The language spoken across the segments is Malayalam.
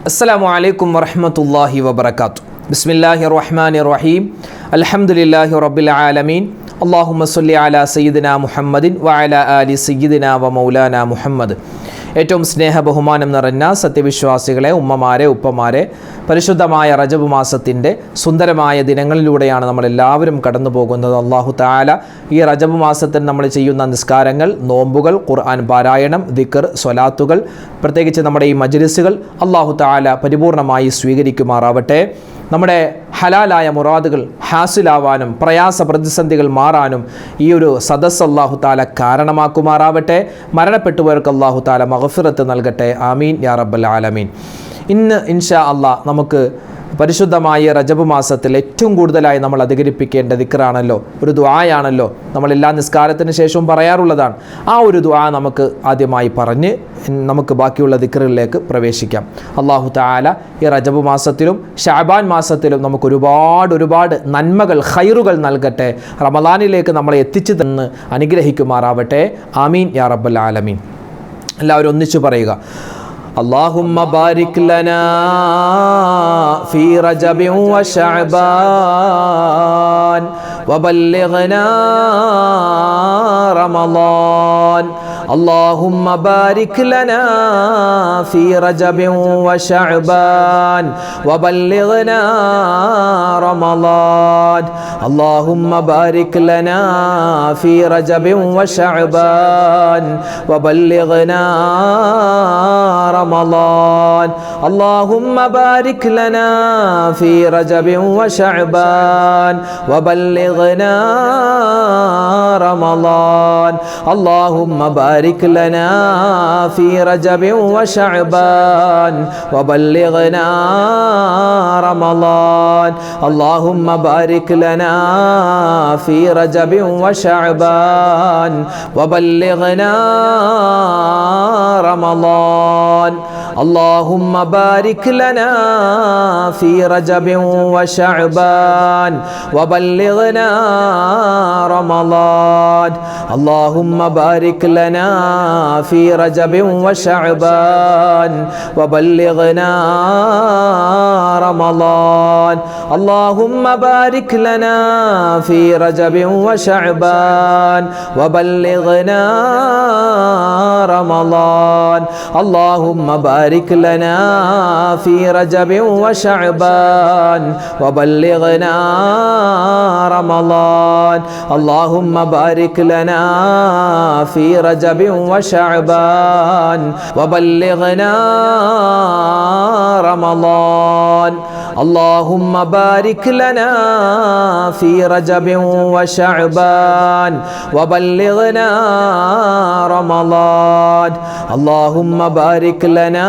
അസ്സലാമു അലൈക്കും വറഹ്മത്തുള്ളാഹി വബറകാതുഹു. ബിസ്മില്ലാഹിർ റഹ്മാനിർ റഹീം. അൽഹംദുലില്ലാഹി റബ്ബിൽ ആലമീൻ. അല്ലാഹുമ്മ സ്വല്ലി അലാ സയ്യിദിനാ മുഹമ്മദിൻ വഅലാ ആലി സയ്യിദിനാ വ മൗലാനാ മുഹമ്മദ്. ഏറ്റവും സ്നേഹ ബഹുമാനം നിറഞ്ഞ സത്യവിശ്വാസികളെ, ഉമ്മമാരെ, ഉപ്പമാരെ, പരിശുദ്ധമായ റജബ് മാസത്തിൻ്റെ സുന്ദരമായ ദിനങ്ങളിലൂടെയാണ് നമ്മളെല്ലാവരും കടന്നു പോകുന്നത്. അല്ലാഹു തആല ഈ റജബ് മാസത്തിൽ നമ്മൾ ചെയ്യുന്ന നിസ്കാരങ്ങൾ, നോമ്പുകൾ, ഖുർആൻ പാരായണം, ദിക്ർ, സ്വലാത്തുകൾ, പ്രത്യേകിച്ച് നമ്മുടെ ഈ മജ്ലിസുകൾ അല്ലാഹു തആല പരിപൂർണമായി സ്വീകരിക്കുമാറാവട്ടെ. നമ്മുടെ ഹലാലായ മുറാദുകൾ ഹാസിലാവാനും പ്രയാസ പ്രതിസന്ധികൾ മാറാനും ഈ ഒരു സദസ്സ് അല്ലാഹു തആല കാരണമാക്കുമാറാവട്ടെ. മരണപ്പെട്ടുപോയവർക്ക് അല്ലാഹു തആല മഗ്ഫിറത്ത് നൽകട്ടെ. ആമീൻ യാ റബ്ബൽ ആലമീൻ. ഇന്ന് ഇൻഷാ അല്ലാഹ് നമുക്ക് പരിശുദ്ധമായ റജബ് മാസത്തിൽ ഏറ്റവും കൂടുതലായി നമ്മൾ അധികരിപ്പിക്കേണ്ട ദിക്റാണല്ലോ, ഒരു ദുആയാണല്ലോ, നമ്മളെല്ലാ നിസ്കാരത്തിന് ശേഷവും പറയാറുള്ളതാണ്. ആ ഒരു ദുആ നമുക്ക് ആദ്യമായി പറഞ്ഞ് നമുക്ക് ബാക്കിയുള്ള ദിക്റുകളിലേക്ക് പ്രവേശിക്കാം. അല്ലാഹു തആല ഈ റജബ് മാസത്തിലും ശഅബാൻ മാസത്തിലും നമുക്ക് ഒരുപാട് നന്മകൾ, ഖൈറുകൾ നൽകട്ടെ. റമളാനിലേക്ക് നമ്മളെ എത്തിച്ചു തന്ന് അനുഗ്രഹിക്കുമാറാവട്ടെ. ആമീൻ യാ റബ്ബൽ ആലമീൻ. എല്ലാവരും ഒന്നിച്ചു പറയുക. اللهم بارك لنا في رجب وشعبان وبلغنا رمضان. اللهم بارك لنا في رجب وشعبان وبلغنا رمضان. اللهم بارك لنا في رجب وشعبان وبلغنا رمضان. اللهم بارك لنا في رجب وشعبان وبلغنا رمضان. اللهم بارك لنا في رجب وشعبان وبلغنا رمضان. اللهم بارك لنا في رجب وشعبان وبلغنا رمضان. اللهم بارك لنا في رجب وشعبان وبلغنا رمضان. اللهم بارك لنا في رجب وشعبان وبلغنا رمضان. اللهم بارك لنا في رجب وشعبان وبلغنا رمضان. اللهم بارك لنا في رجب وشعبان وبلغنا رمضان. اللهم بارك لنا في رجب وشعبان وبلغنا رمضان. اللهم بارك لنا في رجب وشعبان وبلغنا رمضان. اللهم بارك لنا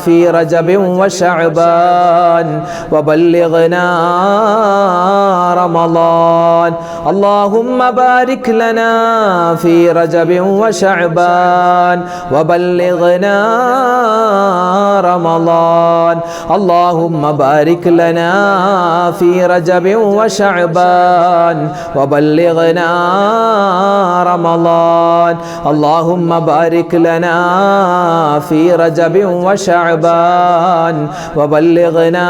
في رجب وشعبان وبلغنا رمضان. اللهم بارك لنا في رجب وشعبان وبلغنا رمضان. اللهم بارك لنا في رجب وشعبان وبلغنا رمضان. اللهم بارك لنا في رجب وشعبان وبلغنا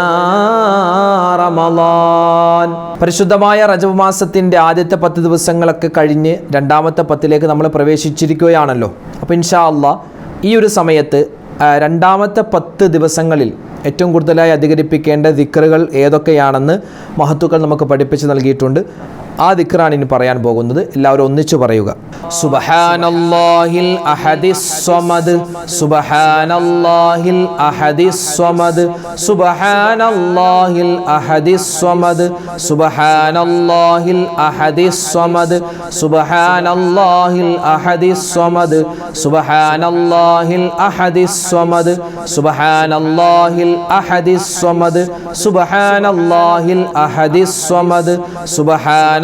رمضان. പരിശുദ്ധമായ റജബ് മാസത്തിൻ്റെ ആദ്യത്തെ 10 ദിവസങ്ങളൊക്കെ കഴിഞ്ഞ് രണ്ടാമത്തെ 10ലേക്ക് നമ്മൾ പ്രവേശിച്ചിരിക്കുകയാണല്ലോ. അപ്പോൾ ഇൻഷാ അല്ലാഹ് ഈ ഒരു സമയത്ത് രണ്ടാമത്തെ 10 ദിവസങ്ങളിൽ ഏറ്റവും കൂടുതലായി അധികരിപ്പിക്കേണ്ട ദിക്റുകൾ ഏതൊക്കെയാണെന്ന് മഹത്തുക്കൾ നമുക്ക് പഠിപ്പിച്ച് നൽകിയിട്ടുണ്ട്. ആ ദിക്റാണ് ഇനി പറയാൻ പോകുന്നത്. എല്ലാവരും ഒന്നിച്ചു പറയുക. സുബ്ഹാനല്ലാഹിൽ അഹദിസ് സ്വമദ്, സുബ്ഹാനല്ലാഹിൽ അഹദിസ് സ്വമദ്, സുബ്ഹാനല്ലാഹിൽ അഹദിസ് സ്വമദ്, സുബ്ഹാനല്ലാഹിൽ അഹദിസ് സ്വമദ്, സുബ്ഹാനല്ലാഹിൽ അഹദിസ് സ്വമദ്, സുബ്ഹാനല്ലാഹിൽ അഹദിസ് സ്വമദ്, സുബ്ഹാനല്ലാഹിൽ അഹദിസ് സ്വമദ്, സുബ്ഹാനല്ലാഹിൽ അഹദിസ് സ്വമദ്, സുബ്ഹാന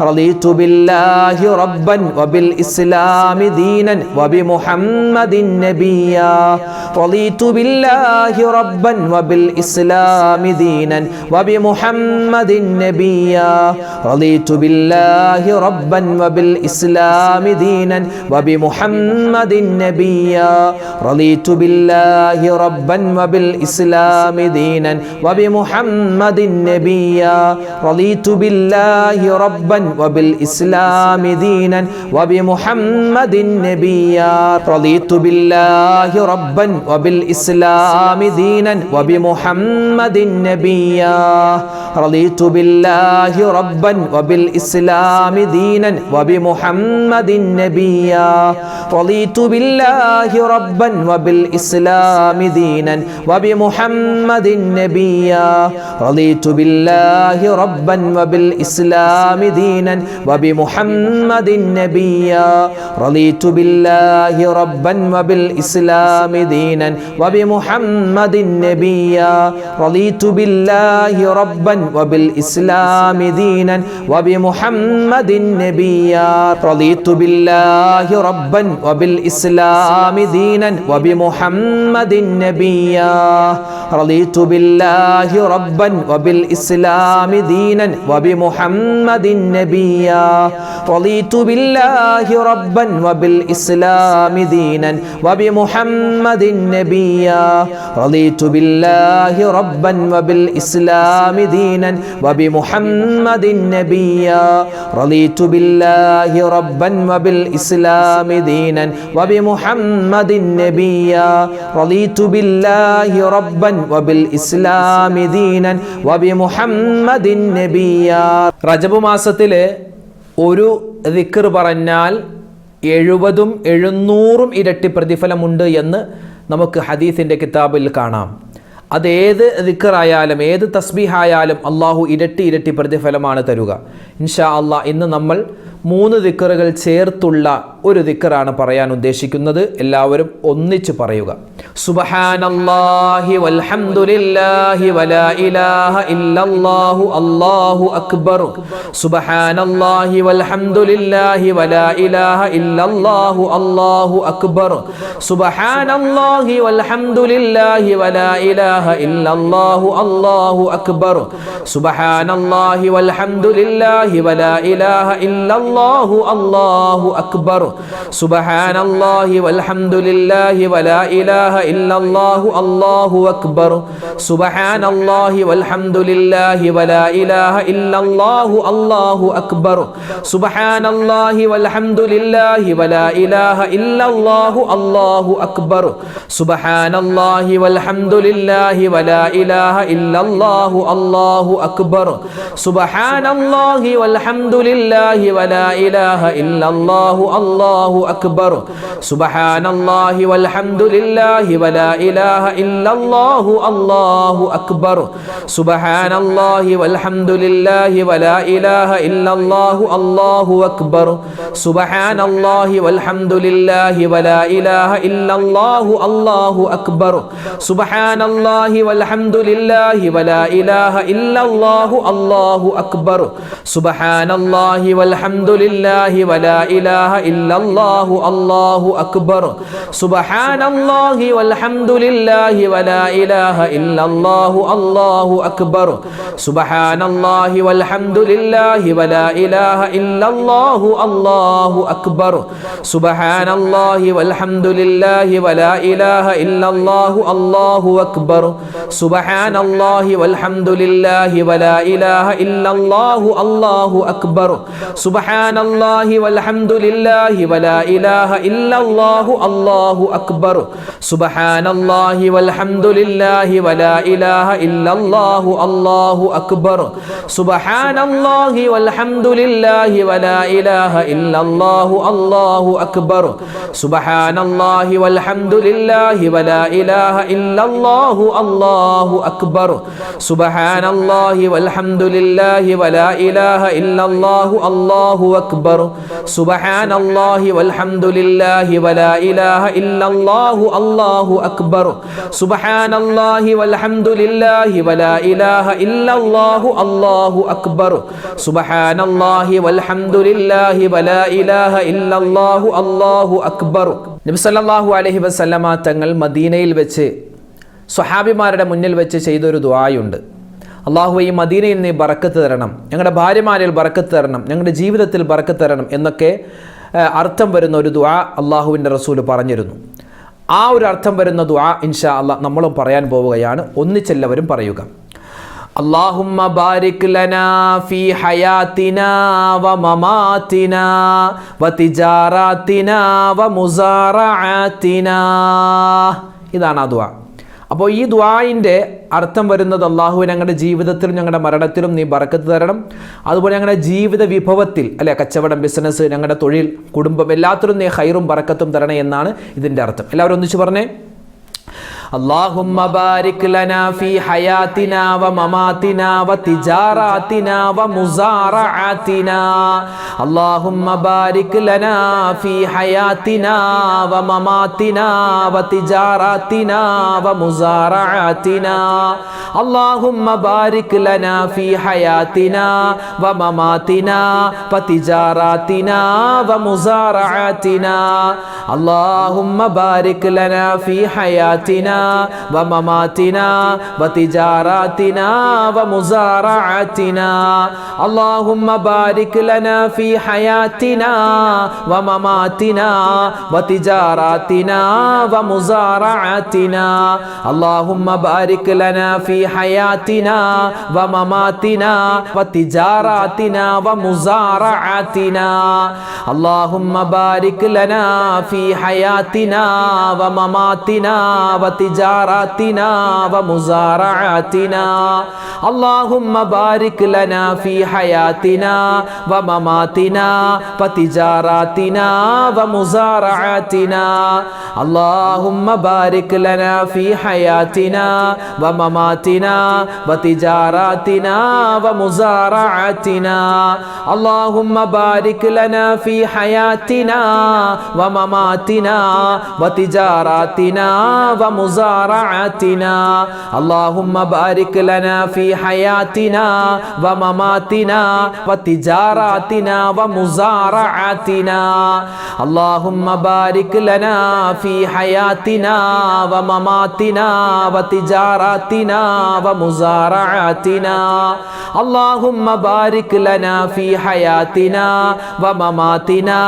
رضيت بالله ربا وبالإسلام دينا وبمحمد نبيا رضيت بالله ربا وبالإسلام دينا وبمحمد نبيا رضيت بالله ربا وبالإسلام دينا وبمحمد نبيا رضيت بالله ربا وبالإسلام دينا وبمحمد نبيا رضيت بالله ربا وبالإسلام دينا وبمحمد نبيا رضيت بالله ربا وبالإسلام دينا وبمحمد نبيا رضيت بالله ربا وبالإسلام دينا وبمحمد نبيا رضيت بالله ربا وبالإسلام دينا وبمحمد نبيا رضيت بالله ربا وبالإسلام دينا وبمحمد نبيا رضيت بالله ربا وبالإسلام دينا وبمحمد نبيا رضيت بالله ربا وبالإسلام دينا وبمحمد نبيا رضيت بالله ربا وبالإسلام دينا وبمحمد نبيا رضيت بالله ربا وبالإسلام دينا وبمحمد نبيا رضيت بالله ربا وبالإسلام دينا وبمحمد نبيا رضيت بالله ربا وبالإسلام دينا وبمحمد نبيا رضيت بالله ربا وبالإسلام دينا وبمحمد نبيا رضيت بالله ربا وبالإسلام دينا وبمحمد نبيا റജബ് മാസത്തിലെ ഒരു ദിക്ർ പറഞ്ഞാൽ 70ഉം 700ഉം ഇരട്ടി പ്രതിഫലമുണ്ട് എന്ന് നമുക്ക് ഹദീസിൻ്റെ കിതാബിൽ കാണാം. അതേത് ദിക്റായാലും ഏത് തസ്ബീഹായാലും അള്ളാഹു ഇരട്ടി പ്രതിഫലമാണ് തരുക. ഇൻഷാ അള്ളാഹ് ഇന്ന് നമ്മൾ 3 ദിക്റുകൾ ചേർത്തുള്ള ഒരു ദിക്റാണ് പറയാൻ ഉദ്ദേശിക്കുന്നത്. എല്ലാവരും ഒന്നിച്ച് പറയുക. സുബ്ഹാനല്ലാഹി വൽഹംദുലില്ലാഹി വലാ ഇലാഹ ഇല്ലല്ലാഹു അല്ലാഹു അക്ബർ. സുബ്ഹാനല്ലാഹി വൽഹംദുലില്ലാഹി വലാ ഇലാഹ ഇല്ലല്ലാഹു അല്ലാഹു അക്ബർ. സുബ്ഹാനല്ലാഹി വൽഹംദുലില്ലാഹി വലാ ഇലാഹ ഇല്ലല്ലാഹു അല്ലാഹു അക്ബർ. സുബ്ഹാനല്ലാഹി വൽഹംദുലില്ലാഹി വലാ ഇലാഹ ഇല്ലല്ലാഹു അല്ലാഹു അക്ബർ. സുബ്ഹാനല്ലാഹി വൽഹംദുലില്ലാഹി വലാ ഇലാഹ ഇല്ലല്ലാഹു അല്ലാഹു അക്ബർ. സുബ്ഹാനല്ലാഹി വൽഹംദുലില്ലാഹി വലാ ഇലാഹ ഇല്ലല്ലാഹു അല്ലാഹു അക്ബർ. സുബ്ഹാനല്ലാഹി വൽഹംദുലില്ലാഹി വലാ ഇലാഹ ഇല്ലല്ലാഹു അല്ലാഹു അക്ബർ. സുബ്ഹാനല്ലാഹി വൽഹംദുലില്ലാഹി വലാ ഇലാഹ ഇല്ലല്ലാഹു അല്ലാഹു അക്ബർ. സുബ്ഹാനല്ലാഹി വൽഹംദുലില്ലാഹി വലാ ഇലാഹ ഇല്ലല്ലാഹു അല്ലാഹു അക്ബർ. സുബ്ഹാനല്ലാഹി വൽഹംദുലില്ലാഹി വലാ ഇലാഹ ഇല്ലല്ലാഹു അല്ലാഹു അക്ബർ. സുബ്ഹാനല്ലാഹി വൽഹംദുലില്ലാഹി വലാ ഇലാഹ ഇല്ലല്ലാഹു അല്ലാഹു അക്ബർ. സുബ്ഹാനല്ലാഹി വൽഹംദുലില്ലാഹി വലാ ഇലാഹ ഇല്ലല്ലാഹു അല്ലാഹു അക്ബർ. സുബ്ഹാനല്ലാഹി വൽഹംദുലില്ലാഹി വലാ ഇലാഹ ഇല്ലല്ലാഹു അല്ലാഹു അക്ബർ. സുബ്ഹാനല്ലാഹി വൽഹംദുലില്ലാഹി വലാ ഇലാഹ ഇല്ലല്ലാഹു അല്ലാഹു അക്ബർ. സുബ്ഹാനല്ലാഹി വൽഹംദുലില്ലാഹി വലാ ഇലാഹ ഇല്ലല്ലാഹു അല്ലാഹു അക്ബർ. സുബ്ഹാനല്ലാഹി വൽഹംദുലില്ലാഹി വലാ ഇലാഹ ഇല്ലല്ലാഹു അല്ലാഹു അക്ബർ. സുബ്ഹാനല്ലാഹി വൽഹംദുലില്ലാഹി വലാ ഇലാഹ ഇല്ലല്ലാഹു അല്ലാഹു അക്ബർ. സുബ്ഹാനല്ലാഹി വൽഹംദുലില്ലാഹി വലാ ഇലാഹ ഇല്ലല്ലാഹു അല്ലാഹു അക്ബർ. സുബ്ഹാനല്ലാഹി വൽഹംദുലില്ലാഹി വലാ ഇലാഹ ഇല്ലല്ലാഹു അല്ലാഹു അക്ബർ. സുബ്ഹാനല്ലാഹി വൽഹംദുലില്ലാഹി വലാ ഇലാഹ ഇല്ലല്ലാഹു അല്ലാഹു അക്ബർ. സുബ്ഹാനല്ലാഹി വൽഹംദുലില്ലാഹി വലാ ഇലാഹ ഇല്ലല്ലാഹു അല്ലാഹു അക്ബർ. സുബ്ഹാനല്ലാഹി വൽഹംദുലില്ലാഹി വലാ ഇലാഹ ഇല്ലല്ലാഹു അല്ലാഹു അക്ബർ. സുബ്ഹാനല്ലാഹി വൽഹംദുലില്ലാഹി വലാ ഇലാഹ ഇല്ലല്ലാഹു അല്ലാഹു അക്ബർ. സുബ്ഹാനല്ലാഹി സുബ്ഹാനല്ലാഹി വൽഹംദുലില്ലാഹി വലാ ഇലാഹ ഇല്ലല്ലാഹു അല്ലാഹു അക്ബർ സുബ്ഹാനല്ലാഹി വൽഹംദുലില്ലാഹി വലാ ഇലാഹ ഇല്ലല്ലാഹു അല്ലാഹു അക്ബർ സുബ്ഹാനല്ലാഹി വൽഹംദുലില്ലാഹി വലാ ഇലാഹ ഇല്ലല്ലാഹു അല്ലാഹു അക്ബർ. നബി സല്ലല്ലാഹു അലൈഹി വസല്ലമ തങ്ങൾ മദീനയിൽ വെച്ച് സ്വഹാബിമാരുടെ മുന്നിൽ വെച്ച് ചെയ്തൊരു ദുആയുണ്ട്. അള്ളാഹു ഈ മദീനയിൽ നീ ബറക്കത്ത് തരണം, ഞങ്ങളുടെ ഭാര്യമാരിൽ ബറക്കത്ത് തരണം, ഞങ്ങളുടെ ജീവിതത്തിൽ ബറക്കത്ത് തരണം എന്നൊക്കെ അർത്ഥം വരുന്ന ഒരു ദുആ അള്ളാഹുവിൻ്റെ റസൂൽ പറഞ്ഞിരുന്നു. ആ ഒരു അർത്ഥം വരുന്ന ദുആ ഇൻഷാ അല്ലാഹ് നമ്മളും പറയാൻ പോവുകയാണ്. ഒന്നിച്ചെല്ലാവരും പറയുക. അല്ലാഹുമ്മ ബാരിക് ലനാ ഫീ ഹയാതിനാ വ മമാതിനാ വ തിജാറാതിനാ വ മുസാറഅതിനാ. ഇതാണ് ആ ദുആ. അപ്പോൾ ഈ ദുആഇൻ്റെ അർത്ഥം വരുന്നത് അള്ളാഹു ഞങ്ങളുടെ ജീവിതത്തിലും ഞങ്ങളുടെ മരണത്തിലും നീ ബറക്കത്ത് തരണം, അതുപോലെ ഞങ്ങളുടെ ജീവിത വിഭവത്തിൽ അല്ലെ കച്ചവടം, ബിസിനസ്, ഞങ്ങളുടെ തൊഴിൽ, കുടുംബം എല്ലാത്തിലും നീ ഖൈറും ബറക്കത്തും തരണേ എന്നാണ് ഇതിൻ്റെ അർത്ഥം. എല്ലാവരും ഒന്നിച്ച് പറഞ്ഞേ. اللهم بارك لنا في حياتنا ومماتنا وتجاراتنا ومزارعاتنا. اللهم بارك لنا في حياتنا ومماتنا وتجاراتنا ومزارعاتنا. اللهم بارك لنا في حياتنا ومماتنا وتجاراتنا ومزارعاتنا. اللهم بارك لنا في حياتنا ومماتنا وتجاراتنا ومزارعاتنا. اللهم بارك لنا في حياتنا ومماتنا وتجاراتنا ومزارعاتنا. اللهم بارك لنا في حياتنا ومماتنا وتجاراتنا ومزارعاتنا. اللهم بارك لنا في حياتنا ومماتنا وتجاراتنا ومزارعاتنا. اللهم بارك لنا في حياتنا ومماتنا وتجاراتنا ومزارعاتنا. اللهم بارك لنا في حياتنا ومماتنا وتجاراتنا ومزارعاتنا. اللهم بارك لنا في حياتنا ومماتنا وتجاراتنا ومزارعاتنا. اللهم بارك لنا في حياتنا ومماتنا وتجاراتنا ومزارعاتنا. اللهم بارك لنا في حياتنا ومماتنا وتجاراتنا ومزارعاتنا. اللهم بارك لنا في حياتنا ومماتنا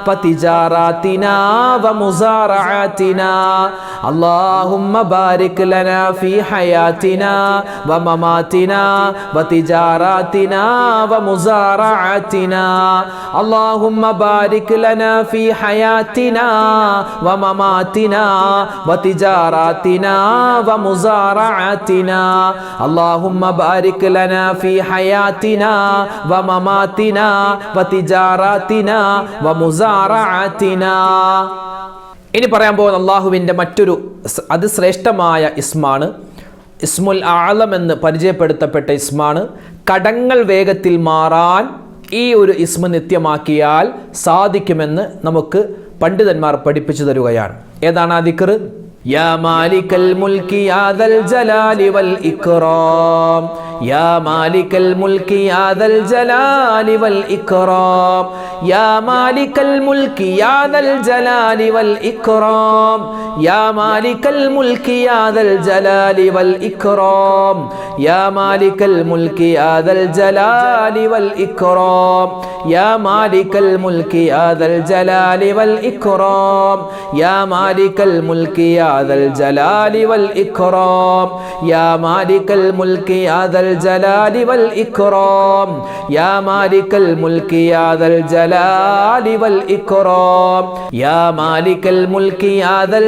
وتجاراتنا ومزارعاتنا. اللهم بارك لنا في حياتنا ومماتنا وتجاراتنا ومزارعاتنا. اللهم بارك لنا في حياتنا ومماتنا وتجاراتنا ومزارعاتنا. اللهم بارك لنا في حياتنا ومماتنا وتجاراتنا ومزارعاتنا. ഇനി പറയാൻ പോകുന്ന അള്ളാഹുവിൻ്റെ മറ്റൊരു അതിശ്രേഷ്ഠമായ ഇസ്മാണ്. ഇസ്മുൽ ആളം എന്ന് പരിചയപ്പെടുത്തപ്പെട്ട ഇസ്മാണ്. കടങ്ങൾ വേഗത്തിൽ മാറാൻ ഈ ഒരു ഇസ്മ നിത്യമാക്കിയാൽ സാധിക്കുമെന്ന് നമുക്ക് പണ്ഡിതന്മാർ പഠിപ്പിച്ചു തരുകയാണ്. ഏതാണ് ആ ദിക്ർ? യാ മാലിക്കൽ മുൽക്കി യാ ദൽ ജലാലി വൽ ഇക്റാം. യാ മാലിക്കൽ മുൽക്കി യാ ദൽ ജലാലി വൽ ഇക്റാം. യാ മാലിക്കൽ മുൽക്കി യാ ദൽ ജലാലി വൽ ഇക്റാം. യാ മാലിക്കൽ മുൽക്കി യാ ദൽ ജലാലി വൽ ഇക്റാം. യാ മാലിക്കൽ മുൽക്കി യാ ദൽ ജലാലി വൽ ഇക്റാം. യാ മാലിക്കൽ മുൽക്കി യാ ദൽ ജലാലി വൽ ഇക്റാം. യാ മാലിക്കൽ മുൽക്കി യാ ദൽ ജലാലി വൽ ഇക്റാം. യാ മാലിക്കൽ മുൽക്കി യാ ദൽ ജലാലി വൽ ഇക്റാം. യാ മാലിക്കൽ മുൽക്കി യാ ദൽ ജലാലി വൽ ഇക്റാം. യാ മാലിക്കൽ മുൽക്കി യാ ദൽ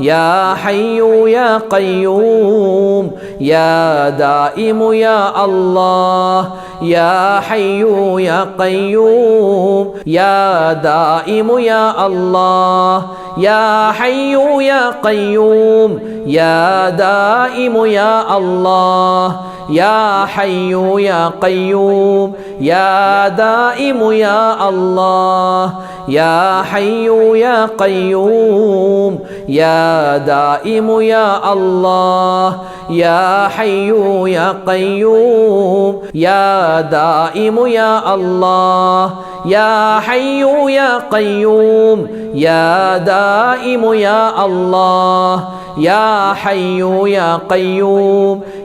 يا حي يا قيوم يا دائم يا الله يا حي يا قيوم يا دائم يا الله يا حي يا قيوم يا دائم يا الله يا حي يا قيوم يا دائم يا الله يا حي يا قيوم يا دائم يا الله يا حي يا قيوم يا دائم يا الله يا حي يا قيوم يا دائم يا الله يا حي يا قيوم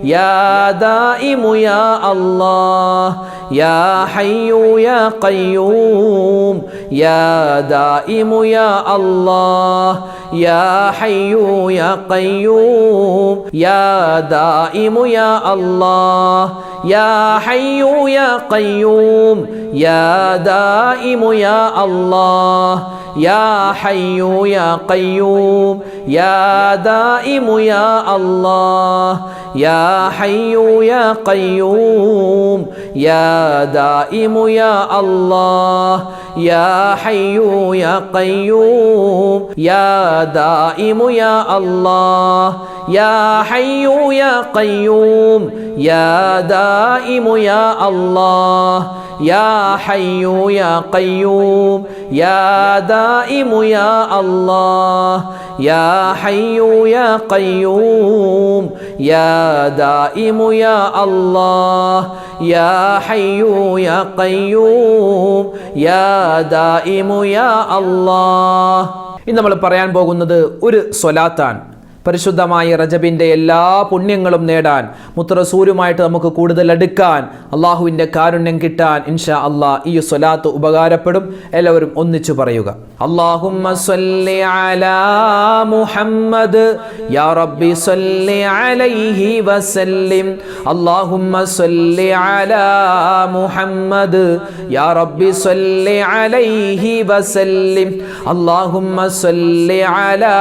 يا دائم يا الله يا حي يا قيوم يا دائم يا الله يا حي يا قيوم يا دائم يا الله يا حي يا قيوم يا دائم يا الله يا حي يا قيوم يا دائم يا الله يا حي يا قيوم يا دائم يا الله يا حي يا قيوم يا دائم يا الله يا حي يا قيوم يا دائم يا الله يا حي يا قيوم يا دائم يا الله يا حي يا قيوم يا دائم يا الله يا حي يا قيوم يا دائم يا الله. ഇന്ന് നമ്മൾ പറയാൻ പോകുന്നത് ഒരു സ്വലാത്താണ്. പരിശുദ്ധമായ റജബിൻ്റെ എല്ലാ പുണ്യങ്ങളും നേടാൻ മുത്തറസൂലുമായിട്ട് നമുക്ക് കൂടുതൽ അടുക്കാൻ അള്ളാഹുവിൻ്റെ കാരുണ്യം കിട്ടാൻ ഇൻഷാ അള്ളാഹ് ഈ സ്വലാത്ത് ഉപകാരപ്പെടും. എല്ലാവരും ഒന്നിച്ചു പറയുക. അല്ലാഹുമ്മ സ്വല്ലി അലാ മുഹമ്മദ് യാ റബ്ബി സ്വല്ലി അലൈഹി വസല്ലിം. അല്ലാഹുമ്മ സ്വല്ലി അലാ മുഹമ്മദ് യാ റബ്ബി സ്വല്ലി അലൈഹി വസല്ലിം. അല്ലാഹുമ്മ സ്വല്ലി അലാ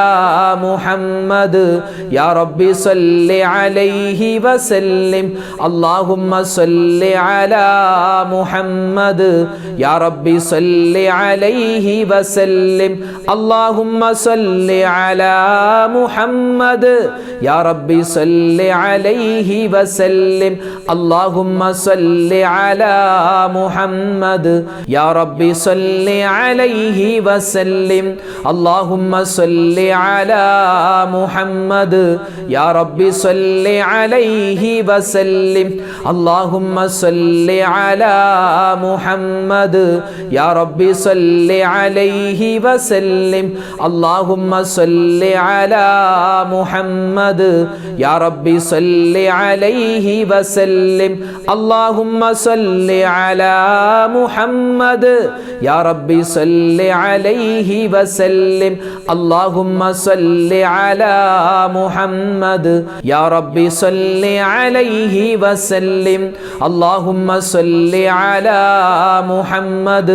മുഹമ്മദ് يا ربي صل عليه وسلم. اللهم صل على محمد يا ربي صل عليه وسلم. اللهم صل على محمد يا ربي صل عليه وسلم. اللهم صل على محمد يا ربي صل عليه وسلم. اللهم صل على محمد يا ربي صل عليه وسلم. اللهم صل على محمد يا ربي صل عليه وسلم. اللهم صل على محمد يا ربي صل عليه وسلم. اللهم صل على محمد يا ربي صل عليه وسلم. اللهم صل على محمد يا ربي صل عليه وسلم. اللهم صل على محمد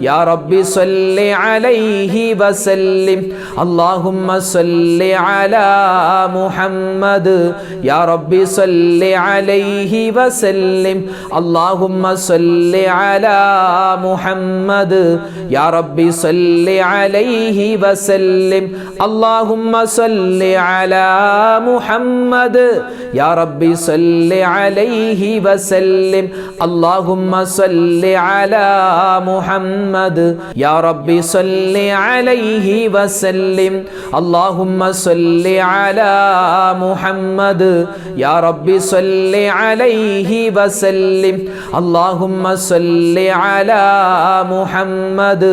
يا ربي صل عليه وسلم. اللهم صل على محمد يا ربي صل عليه وسلم. اللهم صل على محمد يا ربي صل عليه وسلم. اللهم صل على محمد يا ربي صل عليه وسلم. اللهم صل على محمد يا ربي صل عليه وسلم. اللهم صل على محمد يا ربي صل عليه وسلم. اللهم صل على محمد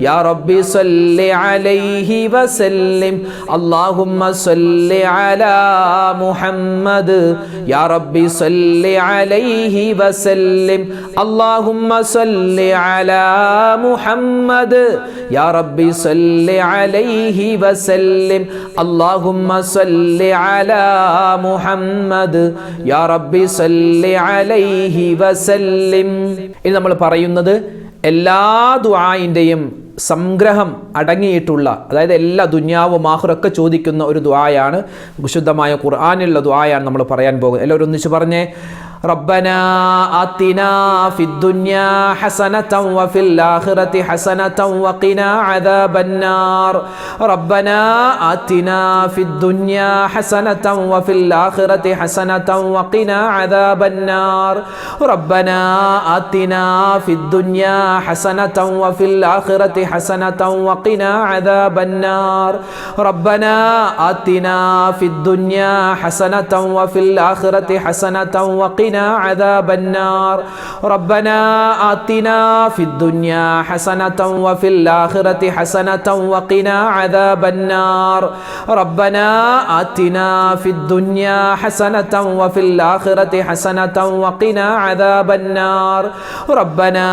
يا ربي صل عليه وسلم. اللهم صل على محمد يا ربي صل عليه وسلم. اللهم صل على محمد يا ربي صل عليه وسلم. اللهم صل على محمد يا ربي صل عليه وسلم. ഇത് നമ്മൾ പറയുന്നത് എല്ലാ ദുആഇന്റെയും സംഗ്രഹം അടങ്ങിയിട്ടുള്ള, അതായത് എല്ലാ ദുനിയാവും ആഖിറൊക്കെ ചോദിക്കുന്ന ഒരു ദുആയാണ്, വിശുദ്ധമായ ഖുർആനിലുള്ള ദുആയാണ് നമ്മൾ പറയാൻ പോകുന്നത്. എല്ലാവരും ഒന്നിച്ച് പറഞ്ഞേ, ربنا آتنا في الدنيا حسنة وفي الآخرة حسنة وقنا عذاب النار ربنا آتنا في الدنيا حسنة وفي الآخرة حسنة وقنا عذاب النار ربنا آتنا في الدنيا حسنة وفي الآخرة حسنة وقنا عذاب النار ربنا آتنا في الدنيا حسنة وفي الآخرة حسنة وقنا عذاب النار ربنا آتنا في الدنيا حسنة وفي الآخرة حسنة وقنا عذاب النار ربنا آتنا في الدنيا حسنة وفي الآخرة حسنة وقنا عذاب النار ربنا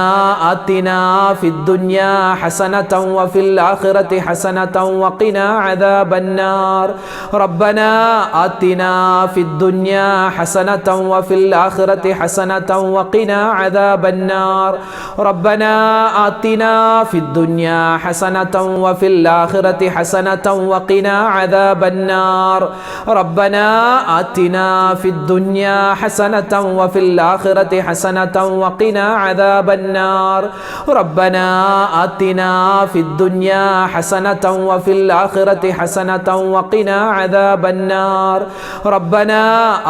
آتنا في الدنيا حسنة وفي الآخرة حسنة وقنا عذاب النار ربنا آتنا في الدنيا حسنة وفي الآخرة حسنة وقنا عذاب النار ربنا آتنا في الدنيا حسنة وفي الآخرة حسنة وقنا عذاب النار ربنا آتنا في الدنيا حسنة وفي الآخرة حسنة وقنا عذاب النار ربنا آتنا في الدنيا حسنة وفي الآخرة حسنة وقنا عذاب النار ربنا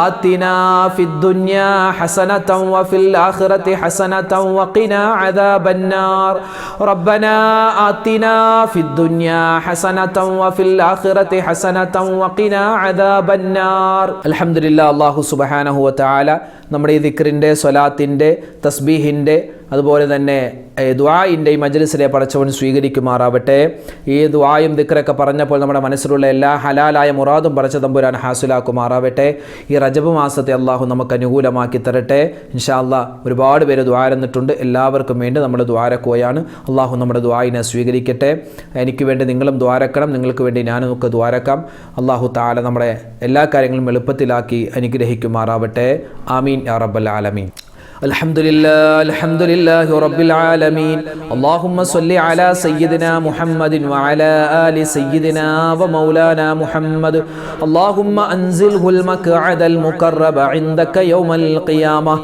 آتنا في الدنيا حسنة وفي الآخرة حسنة وقنا عذاب النار ربنا آتنا في الدنيا حسنة وفي الآخرة حسنة وقنا عذاب النار الحمد لله. അല്ലാഹു സുബ്ഹാനഹു വ തആല നമ്മുടെ ഈ ദിക്റിൻ്റെ, സ്വലാത്തിൻ്റെ, തസ്ബീഹിൻ്റെ, അതുപോലെ തന്നെ ദുആഇൻ്റെ ഈ മജ്ലിസിലെ പടച്ചവൻ സ്വീകരിക്കുമാറാവട്ടെ. ഈ ദുആയും ദിക്റൊക്കെ പറഞ്ഞപ്പോൾ നമ്മുടെ മനസ്സിലുള്ള എല്ലാ ഹലാലായ മുറാദും പടച്ച തമ്പുരാൻ ഹാസിലാക്കുമാറാവട്ടെ. ഈ റജബ് മാസത്തെ അള്ളാഹു നമുക്ക് അനുകൂലമാക്കി തരട്ടെ. ഇൻഷാ അല്ലാഹ് ഒരുപാട് പേര് ദുആ തന്നിട്ടുണ്ട്. എല്ലാവർക്കും വേണ്ടി നമ്മൾ ദുആരക്കുകയാണ്. അള്ളാഹു നമ്മുടെ ദുആഇനെ സ്വീകരിക്കട്ടെ. എനിക്ക് വേണ്ടി നിങ്ങളും ദുആരക്കണം, നിങ്ങൾക്ക് വേണ്ടി ഞാനും ഒക്കെ ദുആരക്കാം. അള്ളാഹു തആല നമ്മുടെ എല്ലാ കാര്യങ്ങളും എളുപ്പത്തിലാക്കി അനുഗ്രഹിക്കുമാറാവട്ടെ. ആമീൻ യാ റബ്ബൽ ആലമീൻ. الحمد لله رب العالمين. اللهم صل على سيدنا محمد وعلى آل سيدنا ومولانا محمد. اللهم أنزله المقعد المقرب عندك يوم القيامة.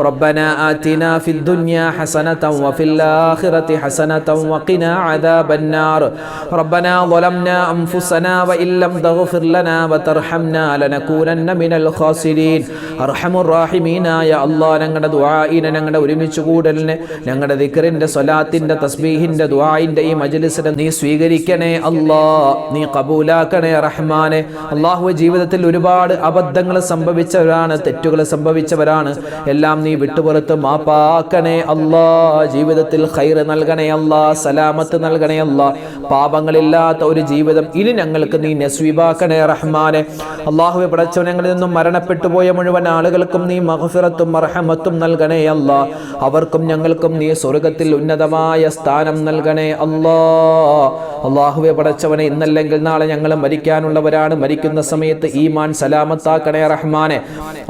ربنا آتنا في الدنيا حسنة وفي الآخرة حسنة وقنا عذاب النار. ربنا ظلمنا أنفسنا وإن لم تغفر لنا وترحمنا لنكونن من الخاسرين. أرحم الراحمين يا الله. ഞങ്ങളുടെ ഒരുമിച്ച് കൂടലിനെ, ഞങ്ങളുടെ ദിക്റിന്റെ, സ്വലാത്തിന്റെ, തസ്ബീഹിന്റെ, ദുആഇന്റെ ഈ മജ്ലിസിനെ നീ സ്വീകരിക്കണേ അല്ലാ, നീ കബൂലാക്കണേ റഹ്മാനെ. അല്ലാഹു ജീവിതത്തിൽ ഒരുപാട് അബദ്ധങ്ങൾ സംഭവിച്ചവരാണ്, തെറ്റുകൾ സംഭവിച്ചവരാണ്. എല്ലാം നീ വിട്ടുപുറത്ത് മാപ്പാക്കണേ അല്ലാ. ജീവിതത്തിൽ ഖൈർ നൽകണേ അല്ലാ, സലാമത്ത് നൽകണേ അല്ലാ. പാപങ്ങളില്ലാത്ത ഒരു ജീവിതം ഇനി ഞങ്ങൾക്ക് നീ നസ്വീബാക്കണേ റഹ്മാനെ. അല്ലാഹുവേ പടച്ചവൻ, ഞങ്ങളിൽ നിന്നും മരണപ്പെട്ടു പോയ മുഴുവൻ ആളുകൾക്കും നീ മഗ്ഫിറത്തും മർഹമത്തും നൽകണേ അല്ലാ. അവർക്കും ഞങ്ങൾക്കും നീ സ്വർഗത്തിൽ ഉന്നതമായ സ്ഥാനം നൽകണേ അല്ലാ. അല്ലാഹുവേ പടച്ചവനെ, ഇന്നല്ലെങ്കിൽ നാളെ ഞങ്ങൾ മരിക്കാനുള്ളവരാണ്. മരിക്കുന്ന സമയത്ത് ഈമാൻ സലാമത്താക്കണേ റഹ്മാനെ.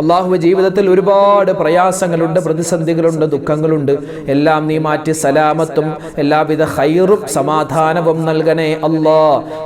അല്ലാഹുവേ ജീവിതത്തിൽ ഒരുപാട് പ്രയാസങ്ങളുണ്ട്, പ്രതിസന്ധികളുണ്ട്, ദുഃഖങ്ങളുണ്ട്. എല്ലാം നീ മാറ്റി സലാമത്തും എല്ലാവിധ ഖൈറും സമാധാനവും നൽകണേ അല്ലാ.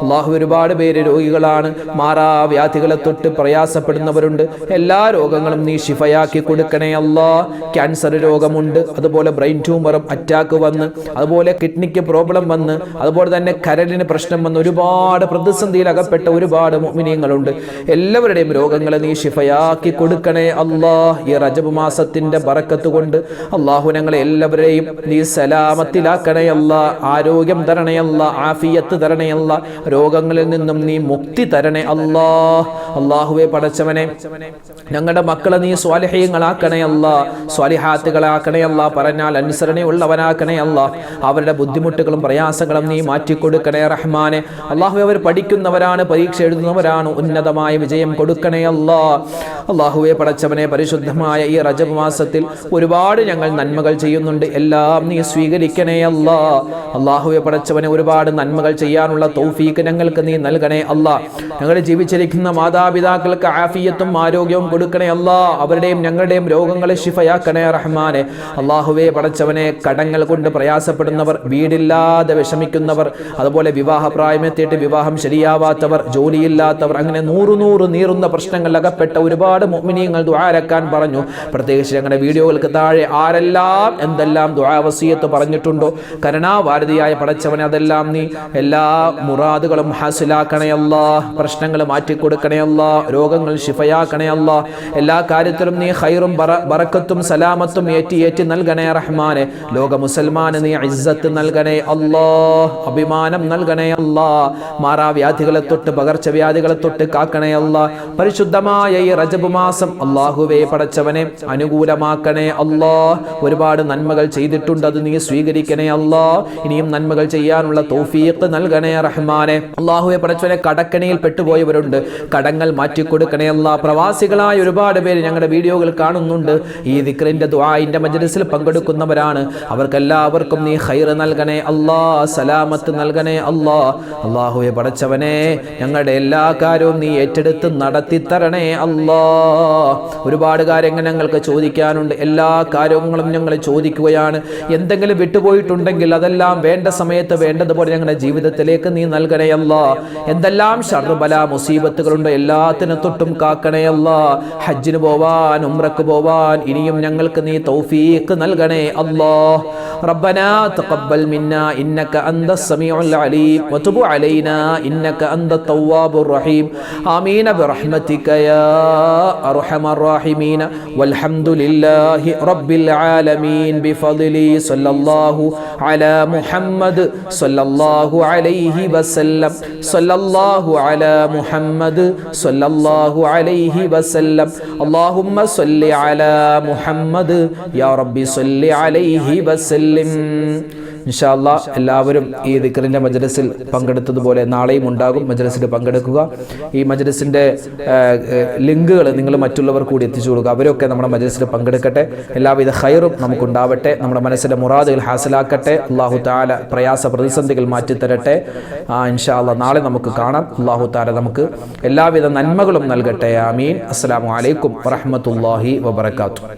അല്ലാഹു ഒരുപാട് പേര് രോഗികളാണ്, മാറാവ്യാധികളെ തൊട്ട് പ്രയാസപ്പെടുന്നവരുണ്ട്. എല്ലാ രോഗങ്ങളും നീ ശിഫയാക്കി കൊടുക്കണേ അല്ലാ. ക്യാൻസർ രോഗമുണ്ട്, അതുപോലെ ബ്രെയിൻ ട്യൂമറും അറ്റാക്ക് വന്ന്, അതുപോലെ കിഡ്നിക്ക് പ്രോബ്ലം വന്ന്, അതുപോലെ തന്നെ കരളിന് പ്രശ്നം വന്ന് ഒരുപാട് പ്രതിസന്ധിയിൽ അകപ്പെട്ട ഒരുപാട് മുഅ്മിനീങ്ങളുണ്ട്. എല്ലാവരുടെയും രോഗങ്ങളെ നീ ശിഫയാക്കി കൊടുക്കണേ അല്ലാ. ഈ റജബ് മാസത്തിന്റെ ബറക്കത്ത് കൊണ്ട് അല്ലാഹു ഞങ്ങളെ എല്ലാവരെയും നീ സലാമത്തിലാക്കണേ അല്ലാ. ആരോഗ്യം തരണേ അല്ലാ, ആഫിയത്ത് തരണേ അല്ലാ. രോഗങ്ങളിൽ നിന്നും നീ മുക്തി തരണേ അല്ലാ. അല്ലാഹുവേ പടച്ചവനെ, ഞങ്ങളുടെ മക്കളെ നീ സ്വാലിഹീങ്ങളാക്കണേ അല്ലാ, സ്വാലിഹാത്തുകളാക്കണേ അല്ലാ. പറഞ്ഞാൽ അനുസരണയുള്ളവനാക്കണേ അല്ലാ. അവരുടെ ബുദ്ധിമുട്ടുകളും പ്രയാസങ്ങളും നീ മാറ്റിക്കൊടുക്കണേ റഹ്മാനെ. അല്ലാഹു അവർ പഠിക്കുന്നവരാണ്, പരീക്ഷ എഴുതുന്നവരാണ്. ഉന്നതമായ വിജയം കൊടുക്കണേ അല്ലാ. അല്ലാഹുവേ പടച്ചവനെ, പരിശുദ്ധമായ ഈ റജബ് മാസത്തിൽ ഒരുപാട് ഞങ്ങൾ നന്മകൾ ചെയ്യുന്നുണ്ട്. എല്ലാം നീ സ്വീകരിക്കണേ അല്ലാ. അല്ലാഹുവേ പടച്ചവനെ, ഒരുപാട് നന്മകൾ ചെയ്യാനുള്ള തൗഫീഖ് ഞങ്ങൾക്ക് നീ നൽകണേ അല്ലാ. ഞങ്ങൾ ജീവിച്ചിരിക്കുന്ന മാതാപിതാക്കൾക്ക് ആഫിയത്തും ആരോഗ്യവും കൊടുക്കണേ അല്ലാ. അവരുടെയും ഞങ്ങളുടെയും രോഗങ്ങളെ ശിഫയാക്കണേ റഹ്മാനെ. അല്ലാഹുവേ പടച്ചവനെ, കടങ്ങൾ കൊണ്ട് പ്രയാസപ്പെടുന്നവർ, വീടില്ലാതെ വിഷമിക്കുന്നവർ, അതുപോലെ വിവാഹപ്രായമെത്തിയിട്ട് വിവാഹം ശരിയാവാത്തവർ, ജോലിയില്ലാത്തവർ, അങ്ങനെ നൂറ് നീറുന്ന പ്രശ്നങ്ങളിൽ അകപ്പെട്ട ഒരുപാട് മുഅ്മിനീങ്ങൾ ദുആ ഇറക്കാൻ പറഞ്ഞു. പ്രത്യേകിച്ച് ഞങ്ങളുടെ വീഡിയോകൾക്ക് താഴെ ആരെല്ലാം എന്തെല്ലാം ദുആ വസിയത്ത് പറഞ്ഞിട്ടുണ്ടോ, കരുണാവാരിധിയായ പടച്ചവനെ, അതെല്ലാം നീ എല്ലാ മുറാദുകളും ഹാസിലാക്കണേ അല്ലാ. പ്രശ്നങ്ങൾ മാറ്റിക്കൊടുക്കണേ അല്ലാ. രോഗങ്ങൾ ശിഫയാക്കണേ അല്ലാ. എല്ലാ കാര്യത്തിലും നീ ഖൈറും ബറക്കത്തും സലാമത്തും ഏറ്റി നൽകണേ റഹ്മാനെ. ലോക മുസൽമാന് നീ ഇസ്സത്ത് നൽകണേ അല്ലാ. അഭിമാനം നൽകണേ അല്ലാ. മാറാവ്യാധികളെ തൊട്ട് പകർച്ചവ്യാധികളെ തൊട്ട് കാക്കണേ അല്ലാ. പരിശുദ്ധമായ ഈ റജബ് മാസം അല്ലാഹുവേ പടച്ചവനെ അനുകൂലമാക്കണേ അല്ലാ. ഒരുപാട് നന്മകൾ ചെയ്തിട്ടുണ്ട്, അത് നീ സ്വീകരിക്കണേ അല്ലാ. ഇനിയും നന്മകൾ ചെയ്യാനുള്ള തൗഫീഖ് നൽകണേ റഹ്മാനെ. അല്ലാഹുവേ പടച്ചവനെ, കടക്കണിയിൽ പെട്ടുപോയവരുണ്ട്, കടങ്ങൾ മാറ്റിക്കൊടുക്കണേ അല്ലാ. പ്രവാസികളായ ഒരുപാട് പേര് ഞങ്ങളുടെ വീഡിയോകൾ കാണുന്നുണ്ട്, ഈ ദിക്റിന്റെ ദുആഇന്റെ മജ്ലിസിൽ പങ്കെടുക്കുന്നവരാണ്. അവർക്കെല്ലാവർക്കും നീ ഖൈർ നൽകണേ അല്ലാ, സലാമത്ത് നൽകണേ അല്ലാ. അല്ലാഹുവേ പടച്ചവനെ, ഞങ്ങളുടെ എല്ലാ കാര്യവും നീ ഏറ്റെടുത്ത് നടത്തി തരണേ അല്ലാ. ഒരുപാട് കാര്യങ്ങൾ ഞങ്ങൾക്ക് ചോദിക്കാനുണ്ട്, എല്ലാ കാര്യങ്ങളും ഞങ്ങൾ ചോദിക്കുകയാണ്. എന്തെങ്കിലും വിട്ടുപോയിട്ടുണ്ടെങ്കിൽ അതെല്ലാം വേണ്ട സമയത്ത് വേണ്ടതുപോലെ ഞങ്ങളുടെ ജീവിതത്തിലേക്ക് നീ നൽകണേ അല്ലാ. എന്തെല്ലാം ശർറ് ബലാ മുസീബത്തുകളുണ്ട്, എല്ലാത്തിനും തൊട്ടും കാക്കണേ അല്ലാ. ഹജ്ജിന് പോവാൻ, ഉംറക്ക് പോവാൻ ഇനിയും ഞങ്ങൾക്ക് നീ തൗഫീഖ് നൽകണേ അല്ലാ. റബ്ബനാ തഖബ്ബൽ മിന്നാ ഇന്നക അന്തസ് സമീഉൽ അലീം വതുബ് അലൈനാ ഇന്നക അന്തത് തവ്വാബുർ റഹീം. ആമീൻ ബിറഹ്മതിക യാ അർഹമർ റഹീമീൻ. വൽഹംദുലില്ലാഹി റബ്ബിൽ ആലമീൻ. ബിഫദ്ലി സല്ലല്ലാഹു അലാ മുഹമ്മദ് സല്ലല്ലാഹു അലൈഹി വസല്ലം. സല്ലല്ലാഹു അലാ മുഹമ്മദ് സല്ലല്ലാഹു അലൈഹി വസല്ലം. അല്ലാഹുമ്മ സല്ലി അലാ മുഹമ്മദ് യാ റബ്ബി സല്ലി അലൈഹി വസല്ലം. ഇൻഷാ അല്ലാഹ് എല്ലാവരും ഈ ദിക്റിന്റെ മജ്ലിസിൽ പങ്കെടുത്തതുപോലെ നാളെയും ഉണ്ടാകും. മജ്ലിസിൽ പങ്കെടുക്കുക. ഈ മജ്ലിസിന്റെ ലിങ്കുകൾ നിങ്ങൾ മറ്റുള്ളവർ കൂടി എത്തിച്ചു കൊടുക്കുക. അവരൊക്കെ നമ്മുടെ മജ്ലിസിൽ പങ്കെടുക്കട്ടെ. എല്ലാവിധ ഖൈറും നമുക്കുണ്ടാവട്ടെ. നമ്മുടെ മനസ്സിലെ മുറാദുകൾ ഹാസിലാക്കട്ടെ. അല്ലാഹു തആല പ്രയാസ പ്രതിസന്ധികൾ മാറ്റിത്തരട്ടെ. ഇൻഷാ അല്ലാഹ് നാളെ നമുക്ക് കാണാം. അല്ലാഹു തആല നമുക്ക് എല്ലാവിധ നന്മകളും നൽകട്ടെ. ആമീൻ. അസ്സലാമു അലൈക്കും വറഹ്മത്തുള്ളാഹി വബറകാതുഹു.